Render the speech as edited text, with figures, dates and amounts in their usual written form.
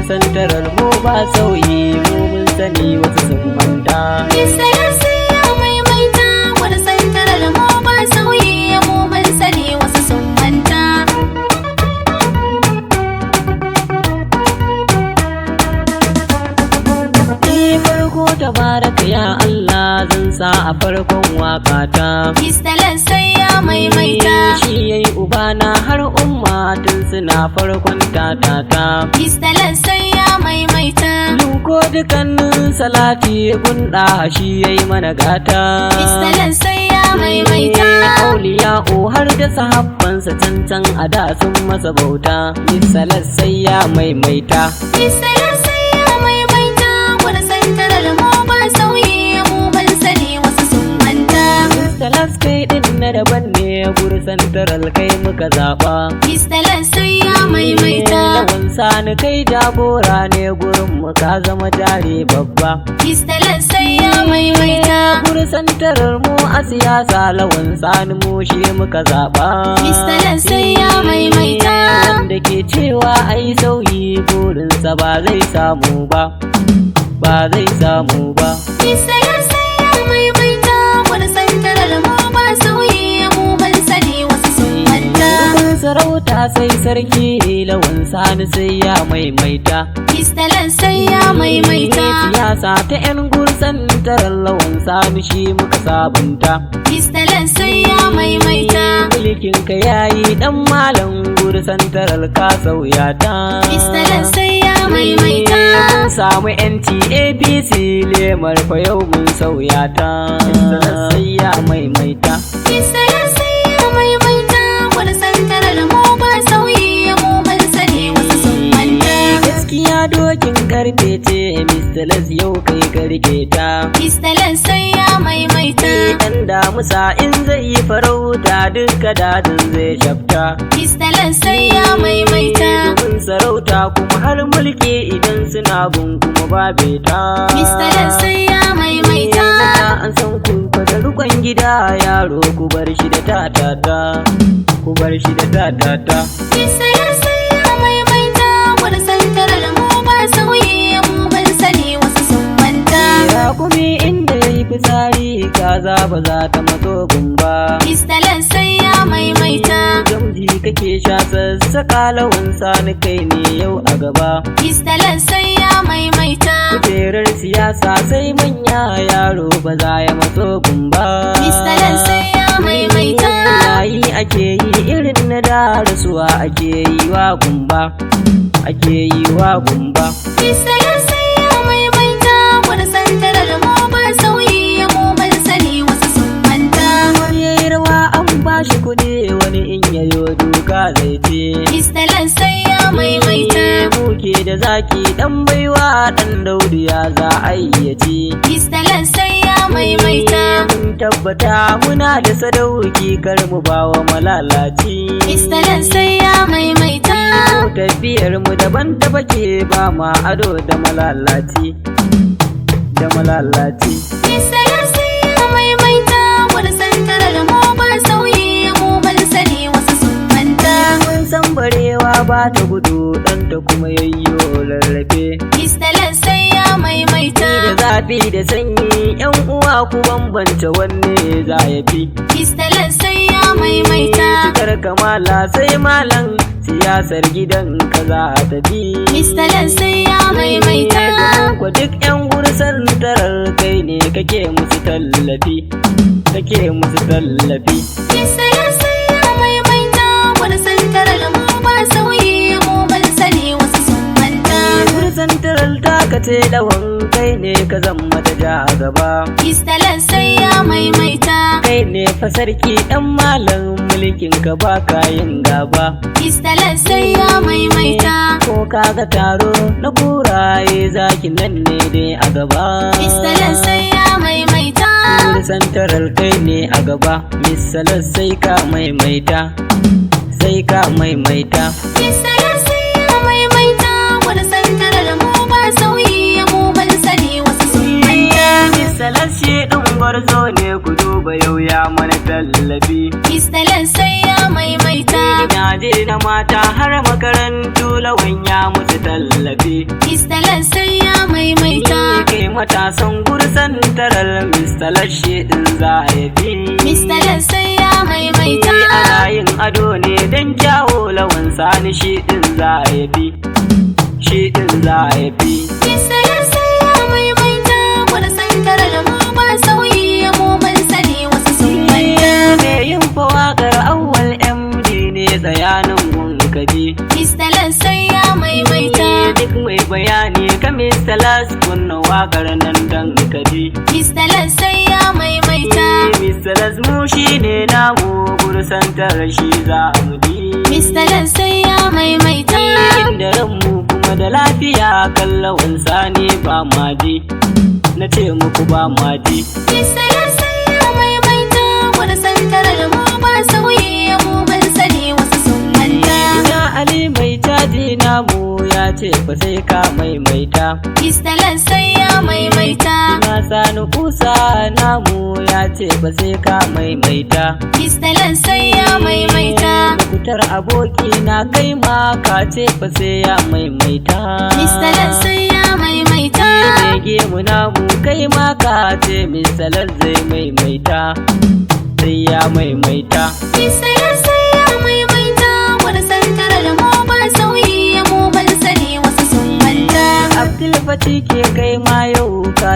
santarar mu ba sauyi mu mun sani wasu sun manta. Excellency ya maimaita wani santarar mu ba sauyi mu mun sani wasu sun manta. Farko tabaraka ya Allah zan sa a farkon wakata. Excellency ya maimaita. Shi yayi ubana har umma tun suna farkon tatata. Excellency ya maimaita. Ko dukannin salati gunda shi yayi mana gata. Excellency ya maimaita. Auliya'u har da sahabbansa cancan a da sun masa bauta. Excellency ya maimaita. Excellency ya maimaita wani santarar mu ba sauyi mu mun sani wasu sun manta. Excellency kai din na daban ne guri santaral kai muka zaba. Excellency ya maimaita. Lawan sani kai jagora ne gurin mu ka zama jari babba. Excellency ya maimaita. Guri santarar mu a siyasa lawan sani mu shi muka zaba. Excellency ya maimaita. Wanda ke cewa ai sauyi burinsa ba zai samu ba, ba zai samu ba. Excellency ya maimaita wani santarar mu ba sauyi mu mun sani wasu sun manta. Rukun sarauta sai sarki lawan sani sai ya maimaita. Excellency ya maimaita. Siyasa ta 'yan gursan tarar lawan sani shi muka sabunta. Excellency ya maimaita. Mulkin ka yayi dan malam gursan tarar ka sauya ta. Excellency ya maimaita. Mun samu yanci APC lemar fa yau mun sauya ta. Excellency ya maimaita. Excellency ya maimaita wani santarar mu ba sauyi mu mun sani wasu sun manta. Gaskiya dokin karfe ce Mr. Les yau kai karke ta. Excellency ya maimaita. Dan damusa in zai yi farauta duka dadin zai shafta. Excellency ya maimaita. Domin sarauta kuma har mulki idan suna gun kuma babe ta. Excellency ya maimaita. An san ku da rukon gida yaro ku bar shi da tatata. Ku bar shi da tatata. Excellency ya maimaita wani santarar mu ba sauyi mu mun sani wasu sun manta. Ya kuma inda ya yi fitsari kaza ba za ta matso gumba. Excellency ya maimaita. Gamji kake sha sassaka lawan sani kai ne yau a gaba. Excellency ya maimaita. Kujerar siyasa sai manya yaro ba za ya matso gumba. Excellency ya maimaita. Yayi ake yi irin na da rasuwa ake yi wa gumba. Ake yi wa gumba. Excellency ya maimaita wani santarar mu ba sauyi mu mun sani wasu sun manta. Wani yayi rawa an bashi kuɗi wani in yayo duka zai ce. Excellency ya maimaita. Muke da zaki dan baiwa dan daudiya za a yi ci. Excellency ya maimaita. Mun tabbata muna da sadauki kar mu bawa malalaci. Excellency ya maimaita. Tafiyar mu daban ta bake ba ma ado da malalaci. Da malalaci. Excellency ya maimaita wani santarar mu ba sauyi mu mun sani wasu sun manta. Mun san barewa ba ta gudu ɗanta kuma yayyo rarrafe. Excellency ya maimaita. Da zafi da sanyi yan uwa ku bambanta wanne za ya fi. Excellency ya maimaita. Cikar kamala sai malam siyasar gidan ka za ta bi. Excellency ya maimaita. Ko duk yan gursan tarar kai ne kake musu tallafi. Kake musu tallafi. Excellency ya maimaita wani santarar mu ba sauyi mu mun sani wasu sun manta. Gursan tarar taka ce lawan kai ne ka zama ta ja a gaba. Excellency ya maimaita. Kai ne fa sarki dan malam mulkin ka ba kayin gaba. Excellency ya maimaita. Ko kaga taro na kuraye zaki nan ne dai a gaba. Excellency ya maimaita. Gursan tarar kai ne a gaba. Misalar sai ka maimaita. Sai ka maimaita. Excellency ya maimaita wani santarar mu ba sauyi mu mun sani wasu sun manta. Misalar shi ɗin gwarzo ne ku duba yau ya mana tallafi. Excellency ya maimaita. Gidaje na mata har makarantu lawan ya musu tallafi. bi. Mr. Lal sai ya maimaita. Kai matasan gursan taral Mr. Lal shi din za ya bi. Mr. Lal sai ya maimaita. Ana yin ado ne don kyawo lawan sani shi din za ya bi. Shi din za ya bi. Mr. Lal sai ya maimaita. Gursan taral mu ba sauyi mu mun sani wasu sun manta. Me yin fawaƙar awwal MD ne tsayanin gunkabi. Mr. Lal sai ya maimaita. Duk mai bayani ka Mr. Lal kunna waƙar nan dan kabi. Mr. Lal sai ya maimaita. Mr. Lal mu shi ne namu gursan tarar shi za mu bi. Mr. Lal sai ya maimaita. Inda ranmu kuma da lafiya kallawan sani ba maji. Na ce muku ba maji. Mr. Lal sai ya maimaita. Gursan tarar mu ba sauyi mu mun sani wasu sun manta. Ina Ali mai caji namu ya ce fa sai ka maimaita. Mr. Lal sai ya maimaita. Na sani kusa namu ya ce fa sai ka maimaita. Mr. Lal sai ya maimaita. Kutar aboki na kai ma ka ce fa sai ya maimaita. Mr. Lal sai ya maimaita. Bege mu namu kai ma ka ce Mr. Lal zai maimaita. Sai ya maimaita. Mr. Lal sai ya maimaita. Gursan tarar mu ba sauyi mu mun sani wasu sun manta. Abdul Fati ke kai ma yau ka